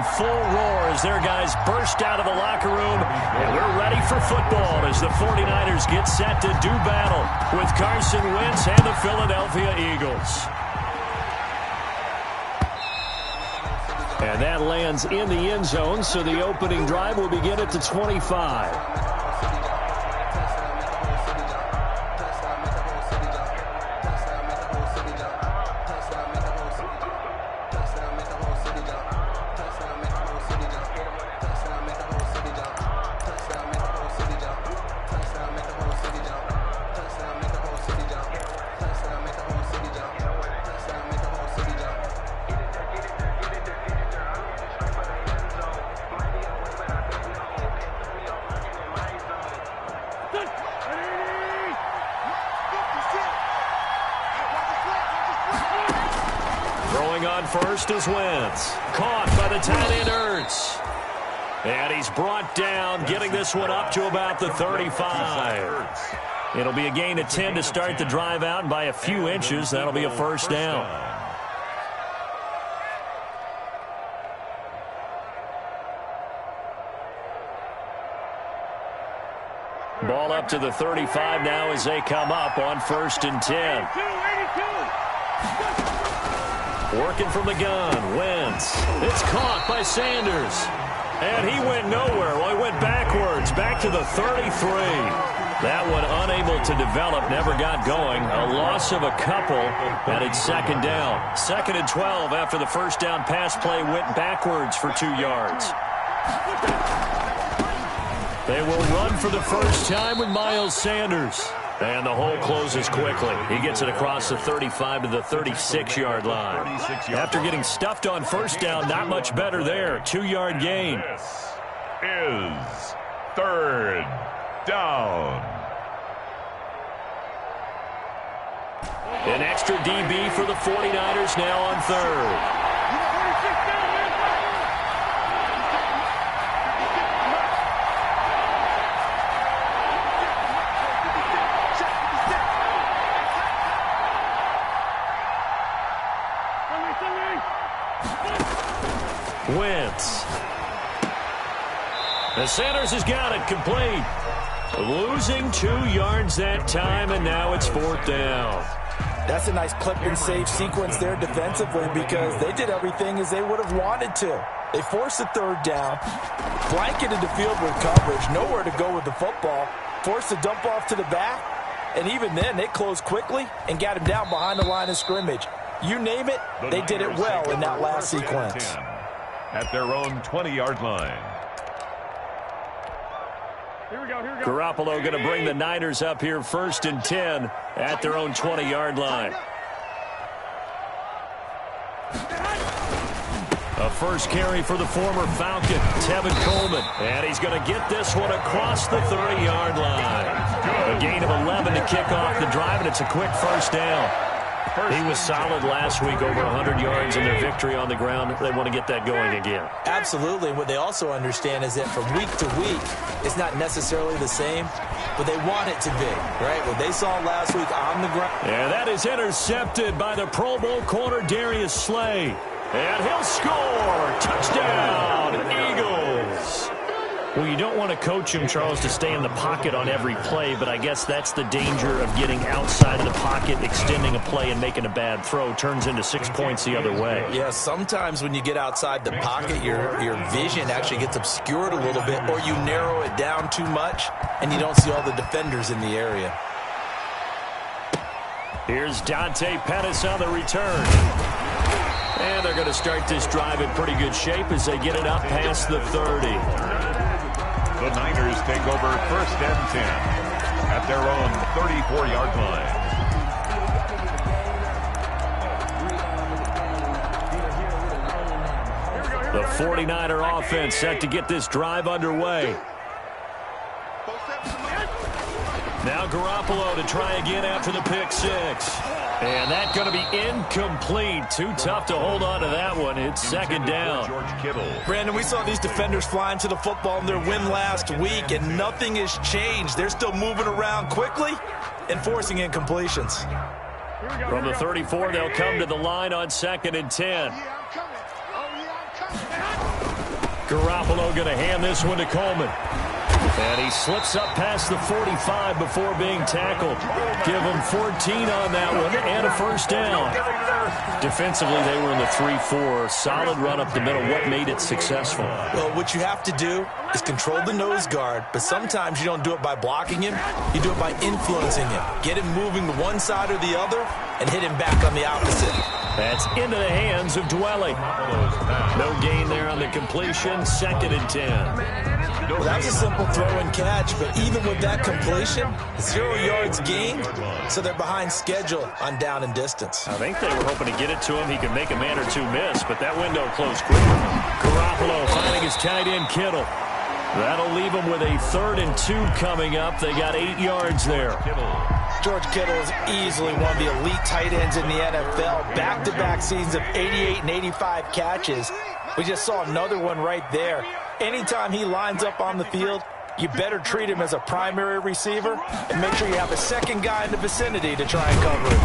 full roar as their guys burst out of the locker room. And we're ready for football as the 49ers get set to do battle with Carson Wentz and the Philadelphia Eagles. And that lands in the end zone, so the opening drive will begin at the 25. First is Wentz. Caught by the tight end Ertz. And he's brought down, getting this one up to about the 35. It'll be a gain of 10 to start the drive out, and by a few inches, that'll be a first down. Ball up to the 35 now as they come up on 1st and 10. Working from the gun, Wentz. It's caught by Sanders. And he went nowhere. Well, he went backwards, back to the 33. That one unable to develop, never got going. A loss of a couple, and it's 2nd down. 2nd and 12 after the first down pass play went backwards for 2 yards. They will run for the first time with Miles Sanders. And the hole closes quickly. He gets it across the 35 to the 36-yard line. After getting stuffed on first down, not much better there. 2-yard gain. This is 3rd down. An extra DB for the 49ers now on 3rd. Wentz. And Sanders has got it complete. Losing 2 yards that time, and now it's 4th down. That's a nice clip and save sequence there defensively because they did everything as they would have wanted to. They forced the 3rd down, blanketed the field with coverage, nowhere to go with the football, forced the dump off to the back, and even then they closed quickly and got him down behind the line of scrimmage. You name it, they did it well in that last sequence. At their own 20-yard line. Garoppolo going to bring the Niners up here 1st and 10 at their own 20-yard line. A first carry for the former Falcon, Tevin Coleman. And he's going to get this one across the 30-yard line. A gain of 11 to kick off the drive, and it's a quick first down. He was solid last week, over 100 yards in their victory on the ground. They want to get that going again. Absolutely. What they also understand is that from week to week, it's not necessarily the same, but they want it to be, right? What they saw last week on the ground. And that is intercepted by the Pro Bowl corner, Darius Slay. And he'll score. Touchdown, Eagles. Well, you don't want to coach him, Charles, to stay in the pocket on every play, but I guess that's the danger of getting outside of the pocket, extending a play, and making a bad throw. Turns into 6 points the other way. Yeah, sometimes when you get outside the pocket, your vision actually gets obscured a little bit, or you narrow it down too much, and you don't see all the defenders in the area. Here's Dante Pettis on the return. And they're going to start this drive in pretty good shape as they get it up past the 30. The Niners take over 1st and 10 at their own 34-yard line. The 49er offense set to get this drive underway. Now Garoppolo to try again after the pick 6. And that's going to be incomplete. Too tough to hold on to that one. It's 2nd down. Brandon, we saw these defenders flying to the football in their win last week, and nothing has changed. They're still moving around quickly and forcing incompletions. From the 34, they'll come to the line on 2nd and 10. Garoppolo going to hand this one to Coleman. And he slips up past the 45 before being tackled. Give him 14 on that one and a first down. Defensively, they were in the 3-4. Solid run up the middle. What made it successful? Well, what you have to do is control the nose guard, but sometimes you don't do it by blocking him. You do it by influencing him. Get him moving to one side or the other and hit him back on the opposite. That's into the hands of Dwelly. No gain there on the completion. 2nd and 10. Well, that was a simple throw and catch, but even with that completion, 0 yards gained, so they're behind schedule on down and distance. I think they were hoping to get it to him. He could make a man or two miss, but that window closed quick. Garoppolo finding his tight end Kittle. That'll leave him with a 3rd and 2 coming up. They got 8 yards there. George Kittle is easily one of the elite tight ends in the NFL. Back-to-back seasons of 88 and 85 catches. We just saw another one right there. Anytime he lines up on the field, you better treat him as a primary receiver and make sure you have a second guy in the vicinity to try and cover him.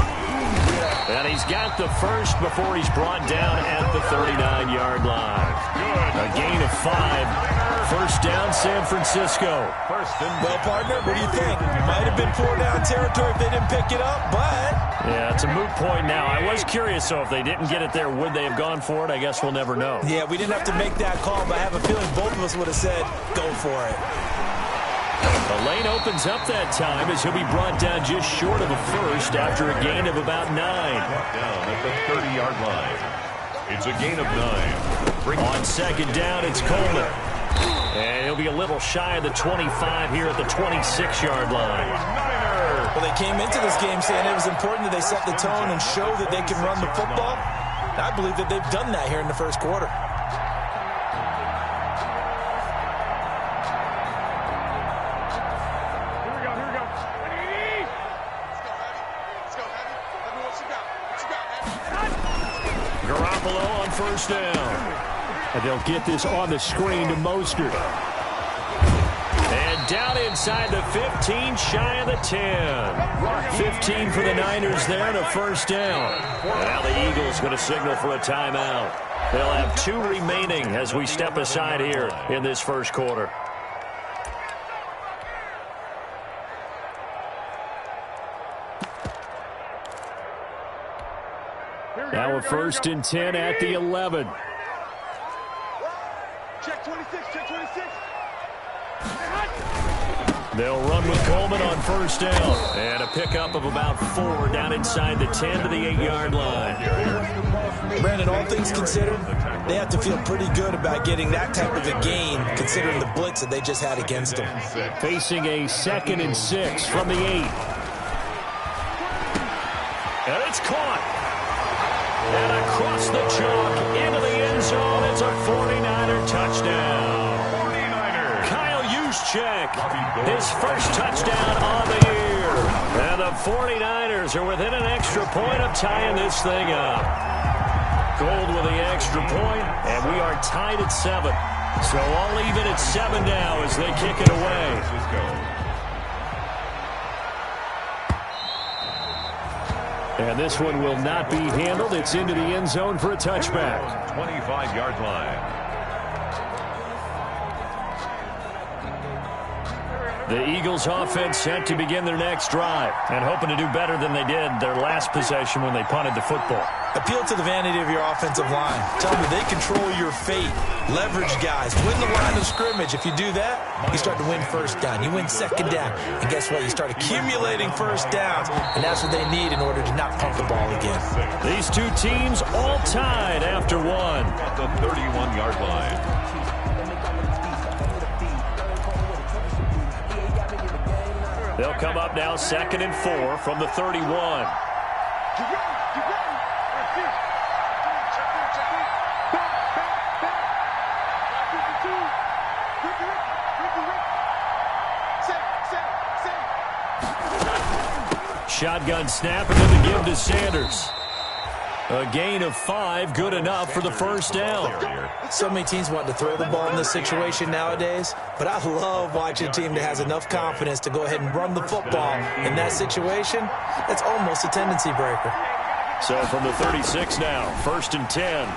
And he's got the first before he's brought down at the 39-yard line. A gain of 5. First down, San Francisco. Well, partner, what do you think? Might have been 4-down territory if they didn't pick it up, but... Yeah, it's a moot point now. I was curious, so if they didn't get it there, would they have gone for it? I guess we'll never know. Yeah, we didn't have to make that call, but I have a feeling both of us would have said, go for it. The lane opens up that time as he'll be brought down just short of a first after a gain of about 9. Down at the 30-yard line. It's a gain of 9. On 2nd down, it's Coleman. And he'll be a little shy of the 25 here at the 26-yard line. Well, they came into this game saying it was important that they set the tone and show that they can run the football. And I believe that they've done that here in the first quarter. Garoppolo on first down. And they'll get this on the screen to Mostert. And down inside the 15, shy of the 10. 15 for the Niners there and a first down. Now the Eagles going to signal for a timeout. They'll have 2 remaining as we step aside here in this first quarter. Now a 1st and 10 at the 11. Check 26, check 26. They'll run with Coleman on first down. And a pickup of about 4 down inside the 10 to the 8-yard line. Brandon, all things considered, they have to feel pretty good about getting that type of a gain considering the blitz that they just had against them. Facing a 2nd and 6 from the 8. And it's caught. And across the chalk into the end zone. It's a 49er touchdown. 49ers. Kyle Juszczyk, his first touchdown on the year. And the 49ers are within an extra point of tying this thing up. Gold with the extra point, and we are tied at 7. So all even at 7 now as they kick it away. And this one will not be handled. It's into the end zone for a touchback. 25-yard line. The Eagles offense set to begin their next drive and hoping to do better than they did their last possession when they punted the football. Appeal to the vanity of your offensive line. Tell them that they control your fate. Leverage guys. Win the line of scrimmage. If you do that, you start to win first down. You win 2nd down. And guess what? You start accumulating first downs. And that's what they need in order to not punt the ball again. These 2 teams all tied after 1. At the 31-yard line. They'll come up now 2nd and 4 from the 31. Shotgun snap and then the give to Sanders. A gain of 5, good enough for the first down. So many teams want to throw the ball in this situation nowadays, but I love watching a team that has enough confidence to go ahead and run the football. In that situation, it's almost a tendency breaker. So from the 36 now, 1st and 10.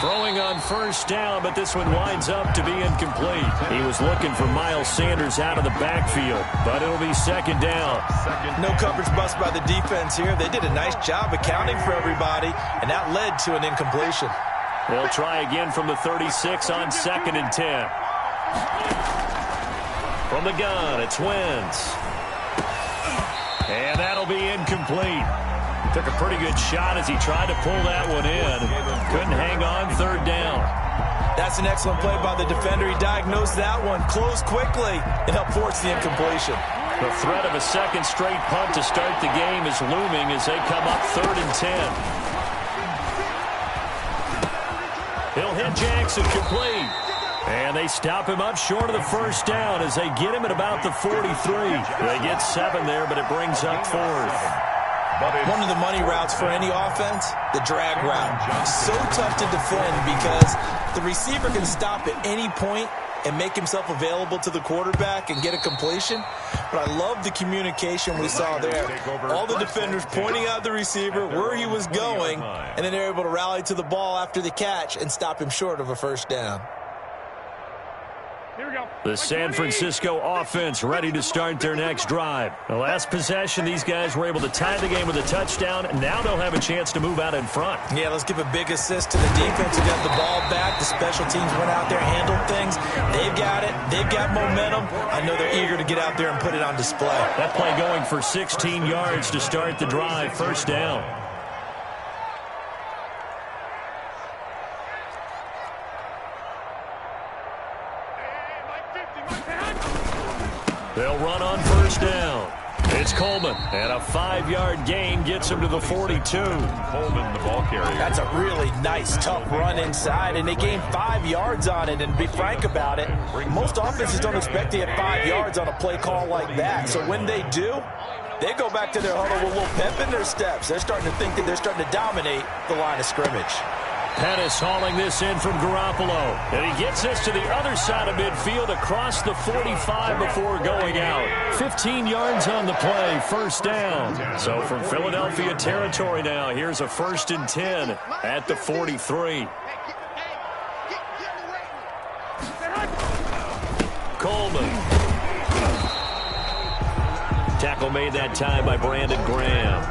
Throwing on first down, but this one winds up to be incomplete. He was looking for Miles Sanders out of the backfield, but it'll be second down. No coverage bust by the defense here. They did a nice job accounting for everybody, and that led to an incompletion. They'll try again from the 36 on 2nd and 10. From the gun, it's Wentz. And that'll be incomplete. Took a pretty good shot as he tried to pull that one in. Couldn't hang on, 3rd down. That's an excellent play by the defender. He diagnosed that one, closed quickly, and helped force the incompletion. The threat of a second straight punt to start the game is looming as they come up 3rd and 10. He'll hit Jackson complete. And they stop him up short of the first down as they get him at about the 43. They get 7 there, but it brings up 4th. One of the money routes for any offense, the drag route. So tough to defend because the receiver can stop at any point and make himself available to the quarterback and get a completion. But I love the communication we saw there. All the defenders pointing out the receiver where he was going, and then they're able to rally to the ball after the catch and stop him short of a first down. Here we go. The San Francisco offense ready to start their next drive. The last possession, these guys were able to tie the game with a touchdown, and now they'll have a chance to move out in front. Yeah, let's give a big assist to the defense who got the ball back. The special teams went out there, handled things. They've got it. They've got momentum. I know they're eager to get out there and put it on display. That play going for 16 yards to start the drive. First down. They'll run on first down. It's Coleman, and a 5-yard gain gets him to the 42. Coleman, the ball carrier. That's a really nice, tough run inside, and they gained 5 yards on it. And to be frank about it, most offenses don't expect to get 5 yards on a play call like that. So when they do, they go back to their huddle with a little pep in their steps. They're starting to think that they're starting to dominate the line of scrimmage. Pettis hauling this in from Garoppolo. And he gets this to the other side of midfield across the 45 before going out. 15 yards on the play, first down. So from Philadelphia territory now, here's a 1st and 10 at the 43. Coleman. Tackle made that time by Brandon Graham.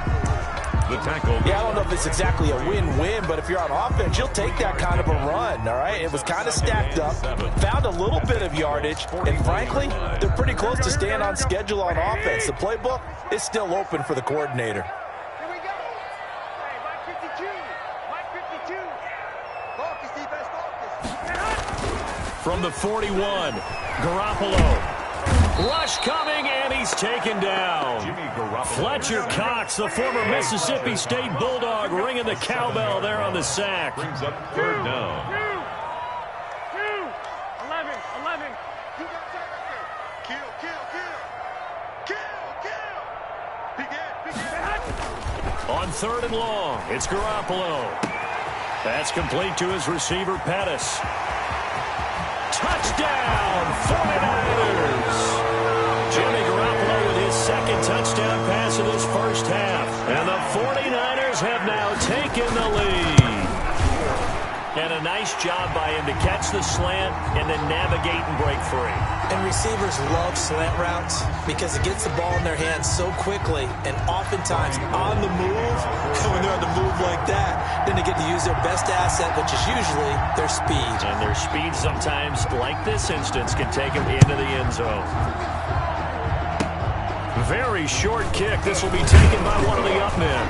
The tackle. Yeah, I don't know if it's exactly a win-win, but if you're on offense, you'll take that kind of a run, all right? It was kind of stacked up, found a little bit of yardage, and frankly, they're pretty close to staying on schedule on offense. The playbook is still open for the coordinator. Here we go. Hey, Mike 52. Mike 52. Focus, defense, focus. From the 41, Garoppolo. Rush coming, and he's taken down. Jimmy Garoppolo. Fletcher Cox, the former Mississippi State Bulldog, ringing the cowbell there on the sack. Brings up 3rd down. 11. You got that right there. Kill. Begin. On 3rd and long, it's Garoppolo. That's complete to his receiver, Pettis. Touchdown, 49ers! Jimmy Garoppolo with his 2nd touchdown pass of this first half. And the 49ers have now taken the lead. And a nice job by him to catch the slant and then navigate and break free. And receivers love slant routes because it gets the ball in their hands so quickly and oftentimes on the move. And when they're on the move like that, then they get to use their best asset, which is usually their speed. And their speed sometimes, like this instance, can take them into the end zone. Very short kick. This will be taken by one of the up men.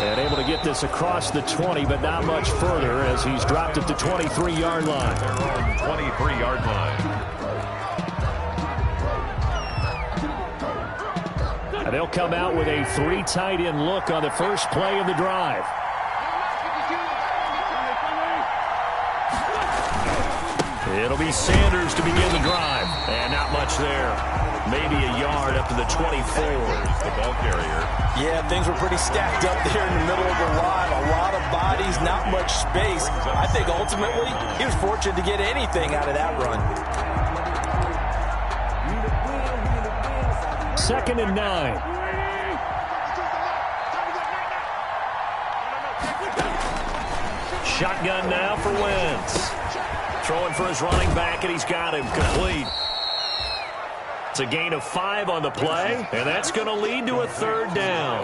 And able to get this across the 20, but not much further as he's dropped at the 23-yard line. 23-yard line. And they'll come out with a 3 tight end look on the first play of the drive. It'll be Sanders to begin the drive. And not much there. Maybe a yard up to the 24. The ball carrier. Yeah, things were pretty stacked up there in the middle of the line. A lot of bodies, not much space. I think ultimately he was fortunate to get anything out of that run. 2nd and 9. Shotgun now for Wentz. Throwing for his running back, and he's got him complete. It's a gain of 5 on the play, and that's going to lead to a 3rd down.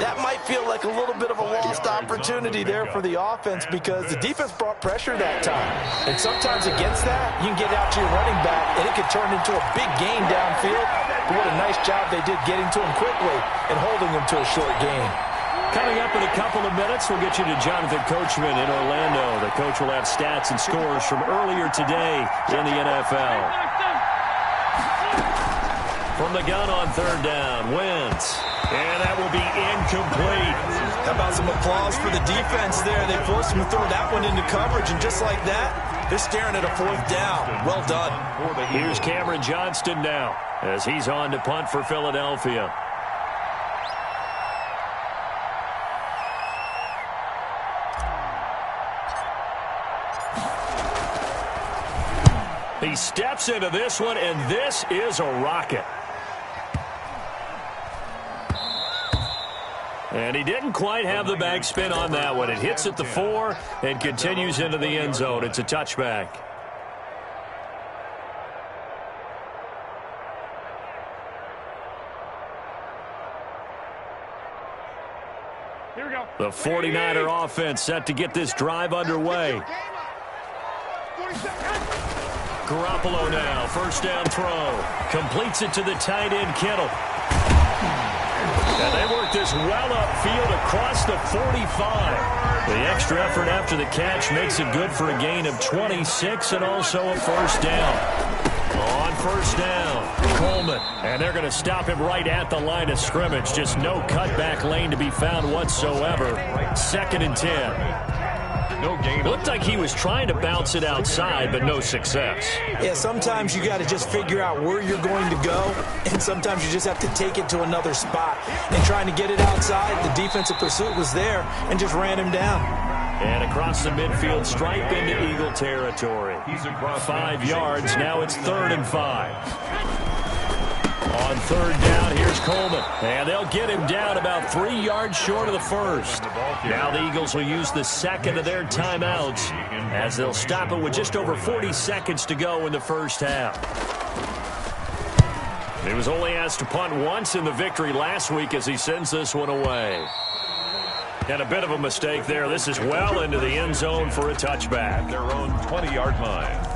That might feel like a little bit of a lost opportunity there for the offense because the defense brought pressure that time. And sometimes against that, you can get out to your running back, and it could turn into a big gain downfield. But what a nice job they did getting to him quickly and holding him to a short gain. Coming up in a couple of minutes, we'll get you to Jonathan Coachman in Orlando. The coach will have stats and scores from earlier today in the NFL. From the gun on 3rd down, Wentz. And that will be incomplete. How about some applause for the defense there? They forced him to throw that one into coverage, and just like that, they're staring at a 4th down. Well done. Here's Cameron Johnston now as he's on to punt for Philadelphia. He steps into this one, and this is a rocket. And he didn't quite have the backspin on that one. It hits at the 4 and continues into the end zone. It's a touchback. Here we go. The 49er offense set to get this drive underway. Garoppolo now, 1st down throw. Completes it to the tight end, Kittle. And they work this well upfield across the 45. The extra effort after the catch makes it good for a gain of 26 and also a 1st down. On 1st down, Coleman. And they're going to stop him right at the line of scrimmage. Just no cutback lane to be found whatsoever. 2nd and 10. No gain. Looked like he was trying to bounce it outside, but no success. Yeah, sometimes you got to just figure out where you're going to go, and sometimes you just have to take it to another spot. And trying to get it outside, the defensive pursuit was there and just ran him down. And across the midfield stripe into Eagle territory. 5 yards, now it's 3rd and 5. On 3rd down, here's Coleman. And they'll get him down about 3 yards short of the 1st. Now the Eagles will use the 2nd of their timeouts as they'll stop it with just over 40 seconds to go in the 1st half. He was only asked to punt once in the victory last week as he sends this one away. And a bit of a mistake there. This is well into the end zone for a touchback. Their own 20-yard line.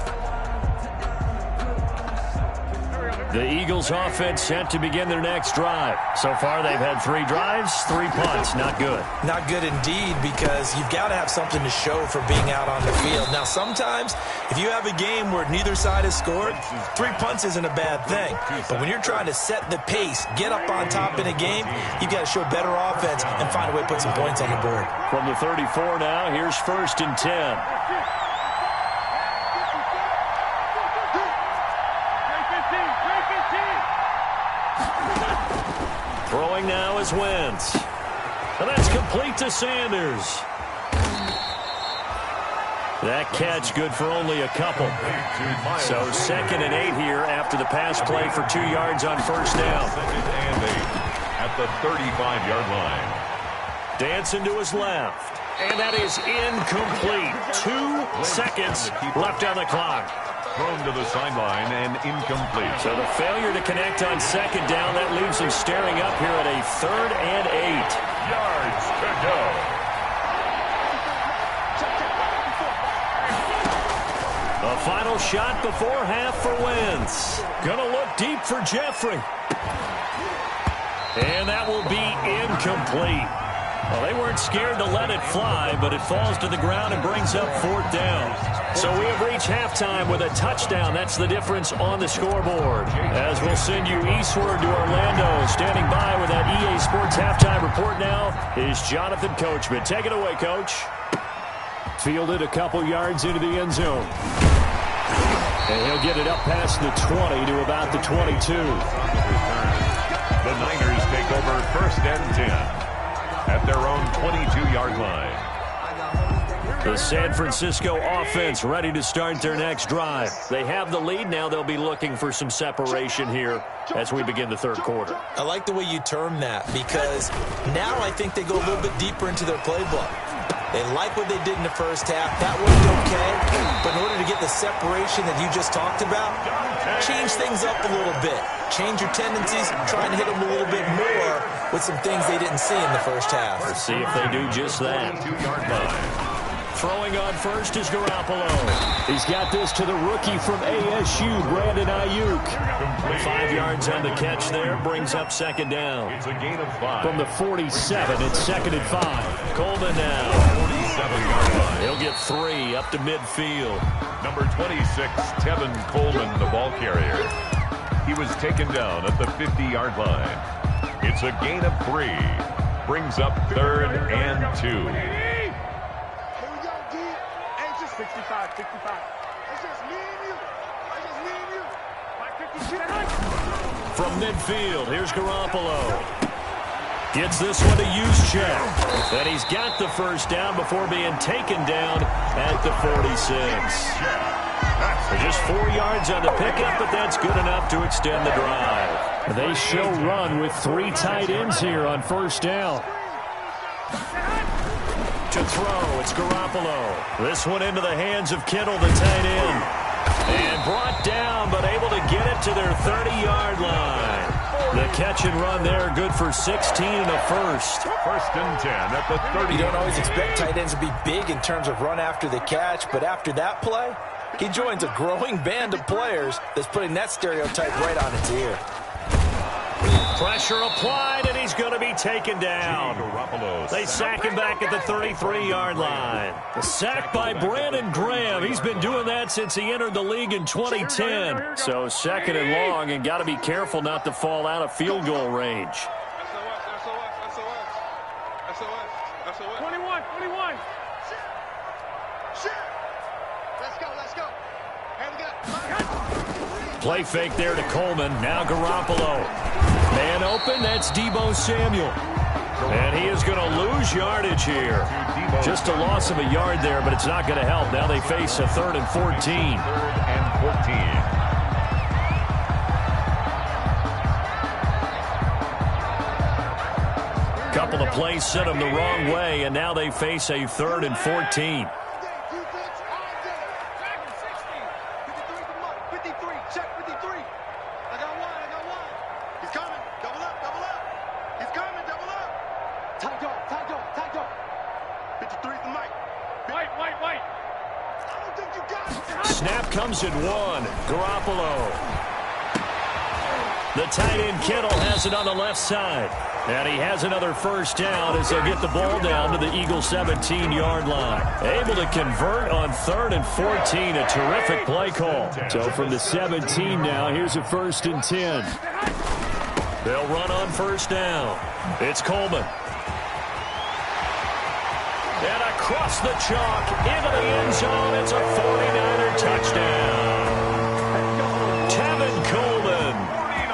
The Eagles offense set to begin their next drive. So far, they've had 3 drives, 3 punts. Not good. Not good indeed, because you've got to have something to show for being out on the field. Now, sometimes, if you have a game where neither side has scored, 3 punts isn't a bad thing. But when you're trying to set the pace, get up on top in a game, you've got to show better offense and find a way to put some points on the board. From the 34 now, here's 1st and 10. Throwing now is Wentz. And that's complete to Sanders. That catch good for only a couple. So 2nd and 8 here after the pass play for 2 yards on 1st down. 2nd and 8 at the 35-yard line. Dancing to his left. And that is incomplete. 2 seconds left on the clock. Thrown to the sideline and incomplete. So the failure to connect on 2nd down, that leaves him staring up here at a 3rd and 8. Yards to go. A final shot before half for Wentz. Gonna look deep for Jeffrey. And that will be incomplete. Well, they weren't scared to let it fly, but it falls to the ground and brings up 4th down. So we have reached halftime with a touchdown. That's the difference on the scoreboard. As we'll send you eastward to Orlando. Standing by with that EA Sports halftime report now is Jonathan Coachman. Take it away, Coach. Fielded a couple yards into the end zone. And he'll get it up past the 20 to about the 22. The Niners take over 1st and 10 at their own 22-yard line. The San Francisco offense ready to start their next drive. They have the lead. Now they'll be looking for some separation here as we begin the 3rd quarter. I like the way you term that, because now I think they go a little bit deeper into their playbook. They like what they did in the first half. That worked okay. But in order to get the separation that you just talked about, change things up a little bit. Change your tendencies, try and hit them a little bit more with some things they didn't see in the first half. Let's see if they do just that. Throwing on first is Garoppolo. He's got this to the rookie from ASU, Brandon Ayuk. 5 yards on the catch there, brings up second down. It's a gain of 5. From the 47, it's second and 5. Coleman now. 47-yard line. He'll get 3 up to midfield. Number 26, Tevin Coleman, the ball carrier. He was taken down at the 50-yard line. It's a gain of 3. Brings up 3rd and 2. 65. It's just me and you. From midfield, here's Garoppolo. Gets this one to Juszczyk. And he's got the first down before being taken down at the 46. So just 4 yards on the pickup, but that's good enough to extend the drive. They show run with 3 tight ends here on first down. To throw, it's Garoppolo. This one into the hands of Kittle, the tight end. And brought down, but able to get it to their 30-yard line. The catch and run there, good for 16 and a first. First and 10 at the 30. You don't always expect tight ends to be big in terms of run after the catch, but after that play, he joins a growing band of players that's putting that stereotype right on its ear. Pressure applied, and he's going to be taken down. They sack him back at the 33-yard line. The sack by Brandon Graham. He's been doing that since he entered the league in 2010. So second and long, and got to be careful not to fall out of field goal range. SOS. 21. Let's go. Here we go. Play fake there to Coleman. Now Garoppolo. Man open, that's Deebo Samuel. And he is going to lose yardage here. Just a loss of a yard there, but it's not going to help. Now they face a 3rd and 14. 3rd and 14. Couple of plays sent them the wrong way, and now they face a 3rd and 14. Snap comes in 1. Garoppolo. The tight end Kittle has it on the left side. And he has another first down as they'll get the ball down to the Eagles' 17-yard line. Able to convert on 3rd and 14. A terrific play call. So from the 17 now, here's a 1st and 10. They'll run on first down. It's Coleman. And across the chalk, into the end zone, it's a 49er touchdown. Tevin Coleman,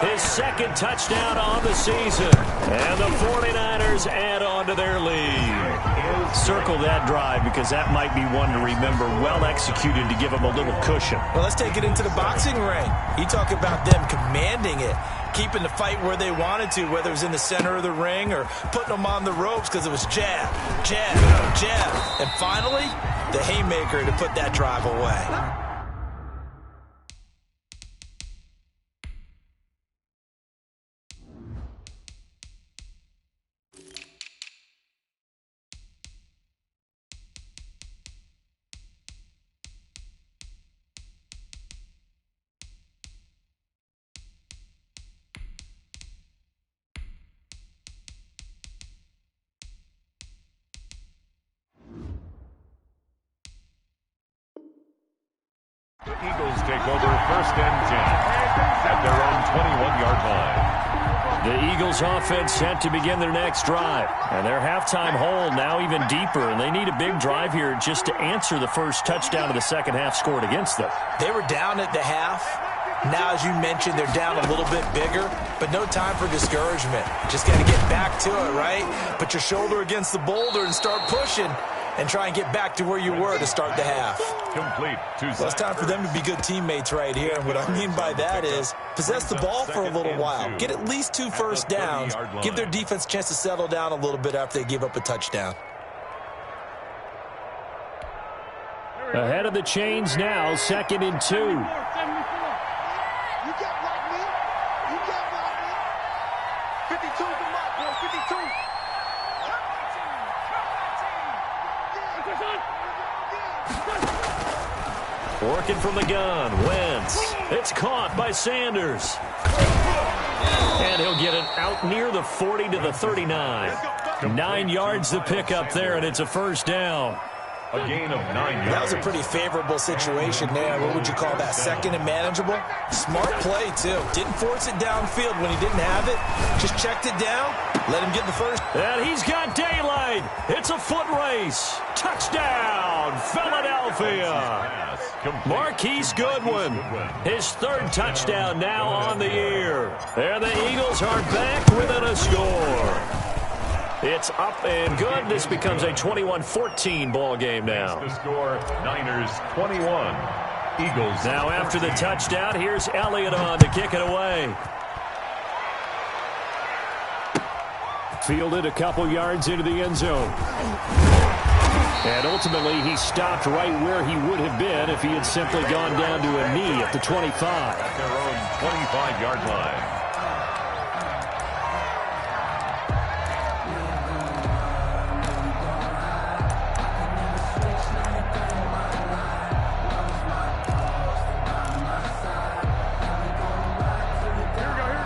his 2nd touchdown on the season. And the 49ers add on to their lead. Circle that drive because that might be one to remember. Well executed to give them a little cushion. Well, let's take it into the boxing ring. You talk about them commanding it, keeping the fight where they wanted to, whether it was in the center of the ring or putting them on the ropes because it was jab, jab, jab. And finally, the haymaker to put that drive away. The Eagles take over 1st and 10 at their own 21-yard line. The Eagles offense set to begin their next drive. And their halftime hole now even deeper. And they need a big drive here just to answer the first touchdown of the second half scored against them. They were down at the half. Now, as you mentioned, they're down a little bit bigger, but no time for discouragement. Just got to get back to it, right? Put your shoulder against the boulder and start pushing and try and get back to where you were to start the half. Complete. Well, it's time for them to be good teammates right here. And what I mean by that is possess the ball for a little while. Get at least 2 first downs. Give their defense a chance to settle down a little bit after they give up a touchdown. Ahead of the chains now, 2nd and 2. You can't block me. You can't block me. 52's the mark, bro. 52. Working from the gun, Wentz. It's caught by Sanders. And he'll get it out near the 40 to the 39. 9 yards to pick up there, and it's a first down. A gain of 9 yards. That was a pretty favorable situation there. What would you call that? 2nd and manageable? Smart play, too. Didn't force it downfield when he didn't have it. Just checked it down. Let him get the first. And he's got daylight. It's a foot race. Touchdown, Philadelphia. Marquise Goodwin, his 3rd touchdown now on the year. And the Eagles are back within a score. It's up and good. This becomes a 21-14 ball game now. The score, Niners 21. Eagles. Now after the touchdown, here's Elliott on to kick it away. Fielded a couple yards into the end zone. And ultimately, he stopped right where he would have been if he had simply gone down to a knee at the 25. At their own 25-yard line.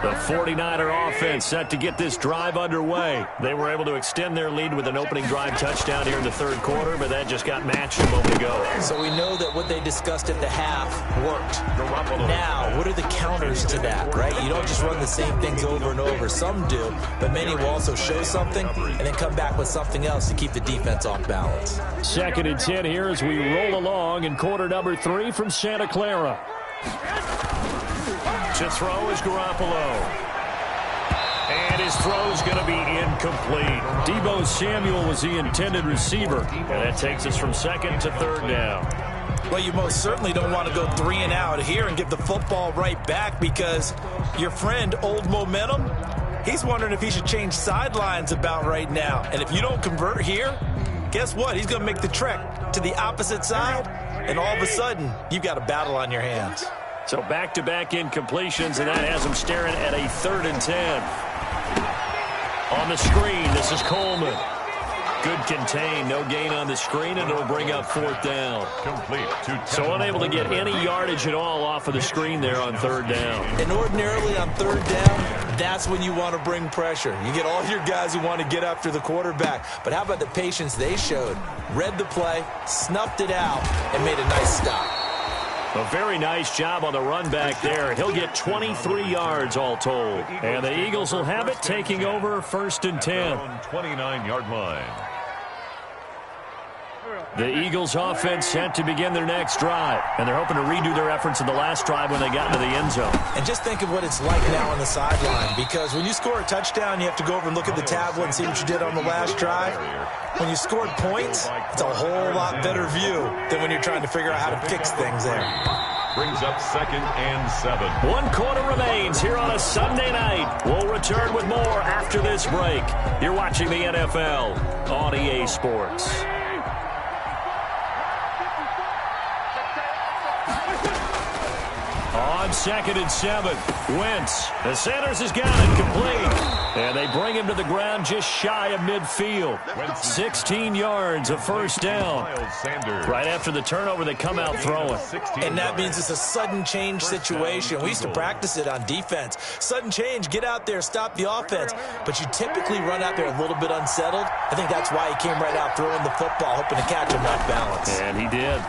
The 49er offense set to get this drive underway. They were able to extend their lead with an opening drive touchdown here in the 3rd quarter, but that just got matched a moment ago. So we know that what they discussed at the half worked. Now, what are the counters to that, right? You don't just run the same things over and over. Some do, but many will also show something and then come back with something else to keep the defense off balance. 2nd and 10 here as we roll along in quarter number 3 from Santa Clara. To throw is Garoppolo. And his throw's going to be incomplete. Deebo Samuel was the intended receiver. And that takes us from 2nd to 3rd down. Well, you most certainly don't want to go 3 and out here and give the football right back because your friend, Old Momentum, he's wondering if he should change sidelines about right now. And if you don't convert here, guess what? He's going to make the trek to the opposite side, and all of a sudden, you've got a battle on your hands. So back-to-back incompletions, and that has him staring at a 3rd and 10. On the screen, this is Coleman. Good contain, no gain on the screen, and it'll bring up 4th down. Complete. So unable to get any yardage at all off of the screen there on 3rd down. And ordinarily on 3rd down, that's when you want to bring pressure. You get all your guys who want to get after the quarterback. But how about the patience they showed? Read the play, snuffed it out, and made a nice stop. A very nice job on the run back there. He'll get 23 yards all told. And the Eagles will have it, taking over 1st and 10. 29-yard line. The Eagles offense set to begin their next drive. And they're hoping to redo their efforts in the last drive when they got into the end zone. And just think of what it's like now on the sideline. Because when you score a touchdown, you have to go over and look at the tablet and see what you did on the last drive. When you scored points, it's a whole lot better view than when you're trying to figure out how to fix things there. Brings up 2nd and 7. 1 quarter remains here on a Sunday night. We'll return with more after this break. You're watching the NFL on EA Sports. On 2nd and 7, Wentz. The Sanders has got it complete. And they bring him to the ground just shy of midfield. 16 yards, a first down. Right after the turnover, they come out throwing. And that means it's a sudden change situation. We used to practice it on defense. Sudden change, get out there, stop the offense. But you typically run out there a little bit unsettled. I think that's why he came right out throwing the football, hoping to catch him off balance. And he did.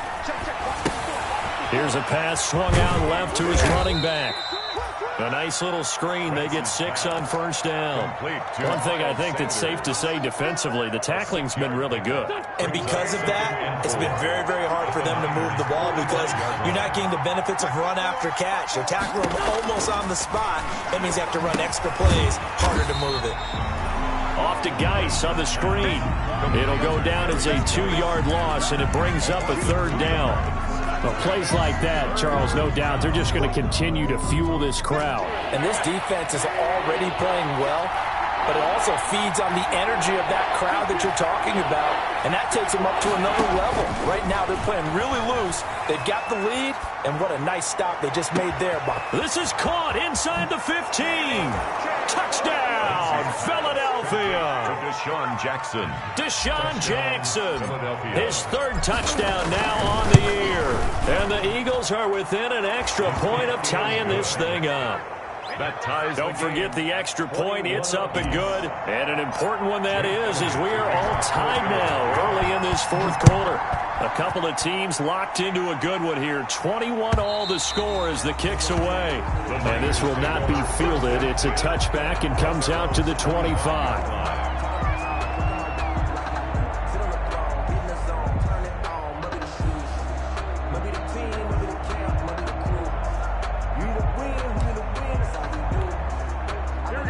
Here's a pass swung out left to his running back. A nice little screen. They get 6 on first down. One thing I think that's safe to say defensively, the tackling's been really good. And because of that, it's been very, very hard for them to move the ball because you're not getting the benefits of run after catch. They're tackling them almost on the spot. That means they have to run extra plays, harder to move it. Off to Geis on the screen. It'll go down as a 2-yard loss, and it brings up a 3rd down. Well, plays like that, Charles, no doubt, they're just going to continue to fuel this crowd. And this defense is already playing well, but it also feeds on the energy of that crowd that you're talking about. and that takes them up to another level. Right now, they're playing really loose. They've got the lead, and what a nice stop they just made there, Bob. This is caught inside the 15. Touchdown, Philadelphia. Deshaun Jackson, his third touchdown now on the year. And the Eagles are within an extra point of tying this thing up. Don't forget the extra point. It's up and good. And an important one that is, as we are all tied now early in this fourth quarter. A couple of teams locked into a good one here. 21-all the score as the kick's away. And this will not be fielded. It's a touchback and comes out to the 25.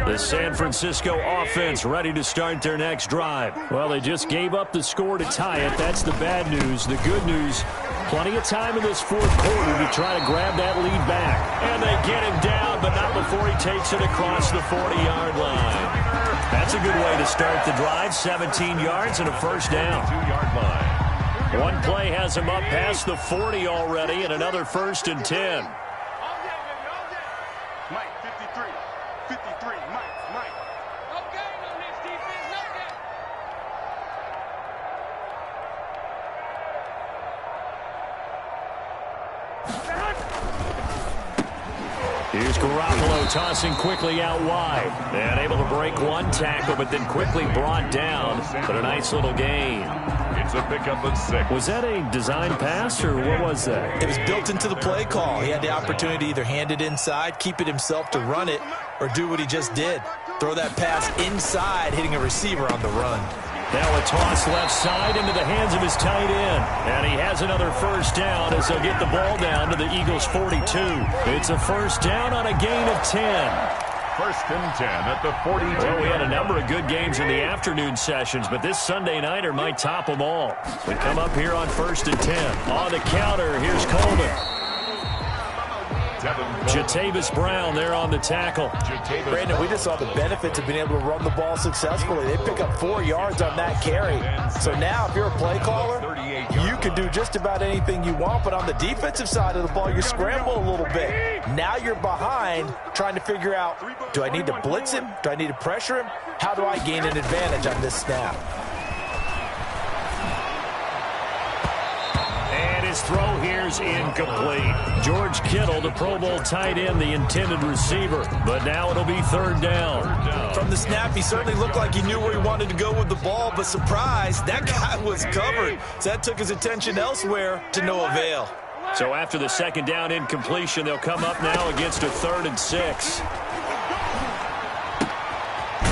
The San Francisco offense ready to start their next drive. Well, they just gave up the score to tie it. That's the bad news. The good news, plenty of time in this fourth quarter to try to grab that lead back. And they get him down, but not before he takes it across the 40-yard line. That's a good way to start the drive. 17 yards and a first down. 2-yard line. One play has him up past the 40 already, and another 1st and 10. Mike, 53. 53, Mike. No gain on this defense, no gain. Here's Garoppolo tossing quickly out wide. And able to break one tackle, but then quickly brought down. But a nice little gain. It's a pickup of 6. Was that a design pass, or what was that? It was built into the play call. He had the opportunity to either hand it inside, keep it himself to run it, or do what he just did. Throw that pass inside, hitting a receiver on the run. Now a toss left side into the hands of his tight end. And he has another first down as they'll get the ball down to the Eagles' 42. It's a first down on a gain of 10. 1st and 10 at the 42. Well, we had a number of good games in the afternoon sessions, but this Sunday nighter might top them all. We come up here on 1st and 10. On the counter, here's Coleman. Jatavis Brown there on the tackle. Brandon, we just saw the benefits of being able to run the ball successfully. They pick up 4 yards on that carry. So now if you're a play caller, you can do just about anything you want, but on the defensive side of the ball, you scramble a little bit. Now you're behind trying to figure out, do I need to blitz him? Do I need to pressure him? How do I gain an advantage on this snap? His throw here's incomplete. George Kittle, the Pro Bowl tight end, the intended receiver. But now it'll be 3rd down. From the snap, he certainly looked like he knew where he wanted to go with the ball, but surprise, that guy was covered. So that took his attention elsewhere to no avail. So after the 2nd down incompletion, they'll come up now against a 3rd and 6.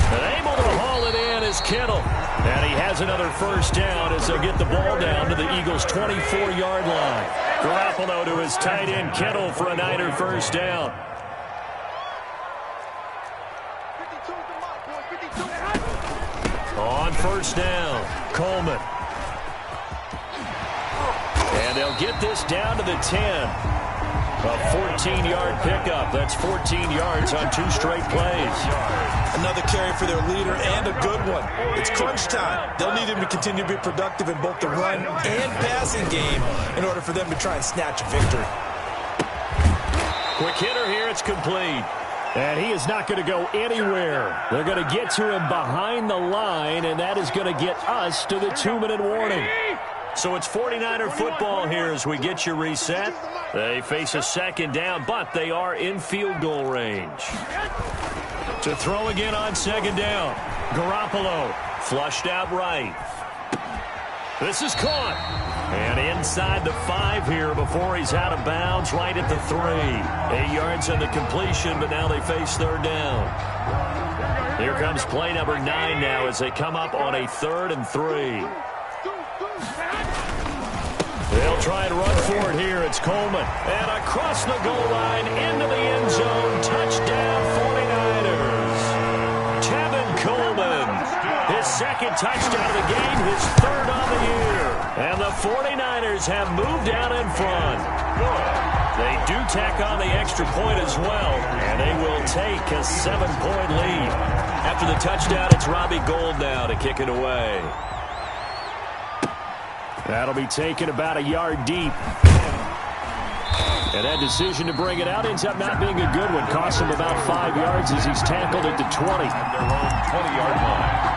And able to haul it in is Kittle. And he has another first down as they'll get the ball down to the Eagles' 24-yard line. Garoppolo to his tight end Kittle for a Niner first down. 52. On first down, Coleman. And they'll get this down to the 10. A 14-yard pickup. That's 14 yards on 2 straight plays. Another carry for their leader and a good one. It's crunch time. They'll need him to continue to be productive in both the run and passing game in order for them to try and snatch a victory. Quick hitter here. It's complete. And he is not going to go anywhere. They're going to get to him behind the line, and that is going to get us to the 2-minute warning. So it's 49er football here as we get you reset. They face a 2nd down, but they are in field goal range. To throw again on 2nd down. Garoppolo flushed out right. This is caught. And inside the 5 here before he's out of bounds, right at the 3. 8 yards on the completion, but now they face 3rd down. Here comes play number 9 now as they come up on a 3rd and 3. They'll try and run for it here. It's Coleman. And across the goal line into the end zone. Touchdown 49ers. Tevin Coleman. His 2nd touchdown of the game. His 3rd on the year. And the 49ers have moved out in front. They do tack on the extra point as well. And they will take a 7-point lead. After the touchdown, it's Robbie Gould now to kick it away. That'll be taken about a yard deep. And that decision to bring it out ends up not being a good one. Costs him about 5 yards as he's tackled at the 20. Their own 20-yard line.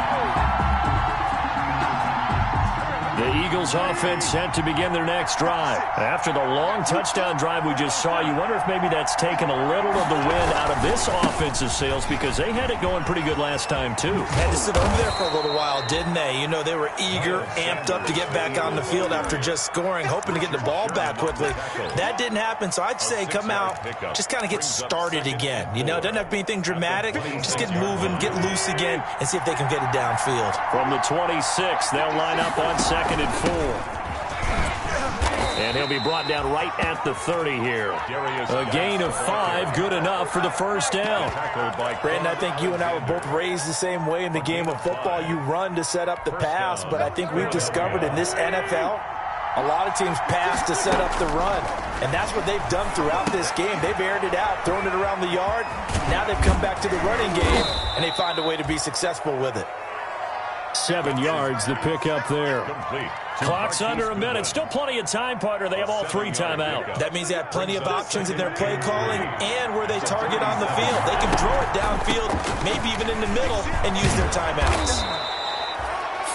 The Eagles offense set to begin their next drive. After the long touchdown drive we just saw, you wonder if maybe that's taken a little of the wind out of this offensive sails because they had it going pretty good last time too. Had to sit over there for a little while, didn't they? You know, they were eager, amped up to get back on the field after just scoring, hoping to get the ball back quickly. That didn't happen, so I'd say come out, just kind of get started again. You know, it doesn't have to be anything dramatic. Just get moving, get loose again, and see if they can get it downfield. From the 26, they'll line up on 2nd and 4. And he'll be brought down right at the 30 here. A gain of 5, good enough for the first down. Brandon, I think you and I were both raised the same way in the game of football. You run to set up the pass, but I think we've discovered in this NFL, a lot of teams pass to set up the run. And that's what they've done throughout this game. They've aired it out, thrown it around the yard. Now they've come back to the running game, and they find a way to be successful with it. 7 yards, the pickup there. Clock's under a minute. Still plenty of time, partner. They have all 3 timeouts. That means they have plenty of options in their play calling and where they target on the field. They can throw it downfield, maybe even in the middle, and use their timeouts.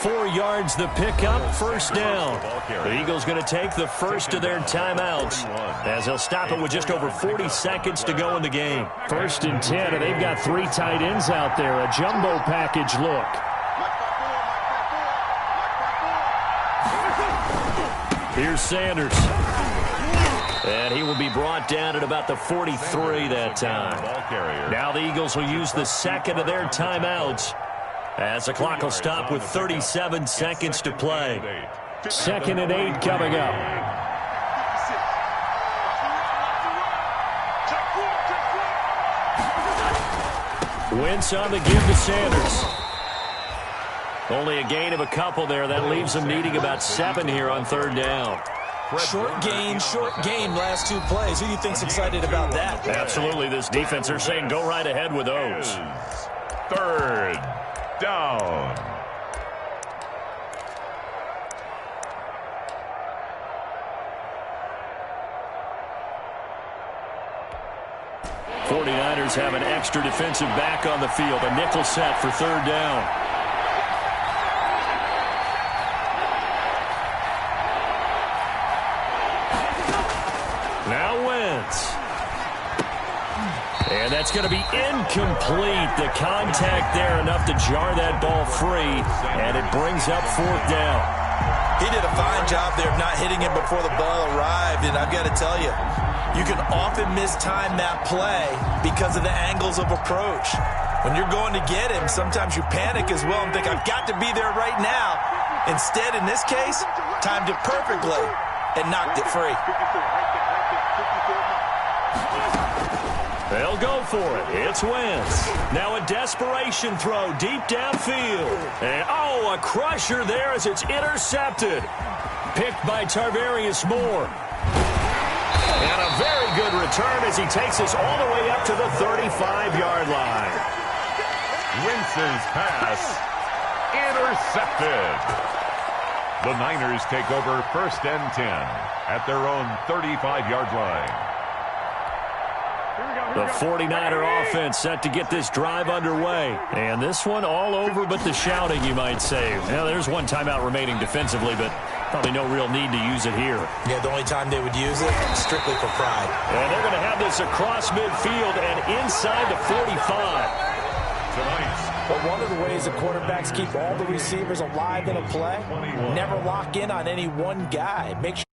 4 yards, the pickup, first down. The Eagles going to take the first of their timeouts as they'll stop it with just over 40 seconds to go in the game. 1st and 10, and they've got 3 tight ends out there. A jumbo package look. Here's Sanders. And he will be brought down at about the 43 that time. Now the Eagles will use the second of their timeouts as the clock will stop with 37 seconds to play. 2nd and 8 coming up. Wentz on the give to Sanders. Only a gain of a couple there. That leaves them needing about 7 here on 3rd down. Short gain, last 2 plays. Who do you think's excited about that? Absolutely. This defense, they're saying go right ahead with those. 3rd down. '49ers have an extra defensive back on the field. A nickel set for 3rd down. Now Wentz. And that's going to be incomplete. The contact there enough to jar that ball free, and it brings up 4th down. He did a fine job there of not hitting it before the ball arrived, and I've got to tell you, you can often mistime that play because of the angles of approach. When you're going to get him, sometimes you panic as well and think, I've got to be there right now. Instead, in this case, timed it perfectly and knocked it free. They'll go for it. It's Wentz. Now a desperation throw deep downfield. And, a crusher there as it's intercepted. Picked by Tarvarius Moore. And a very good return as he takes us all the way up to the 35-yard line. Wentz's pass intercepted. The Niners take over 1st and 10 at their own 35-yard line. The 49er offense set to get this drive underway. And this one all over but the shouting, you might say. Now, there's 1 timeout remaining defensively, but probably no real need to use it here. Yeah, the only time they would use it, strictly for pride. And they're going to have this across midfield and inside the 45. But one of the ways the quarterbacks keep all the receivers alive in a play, never lock in on any one guy. Make sure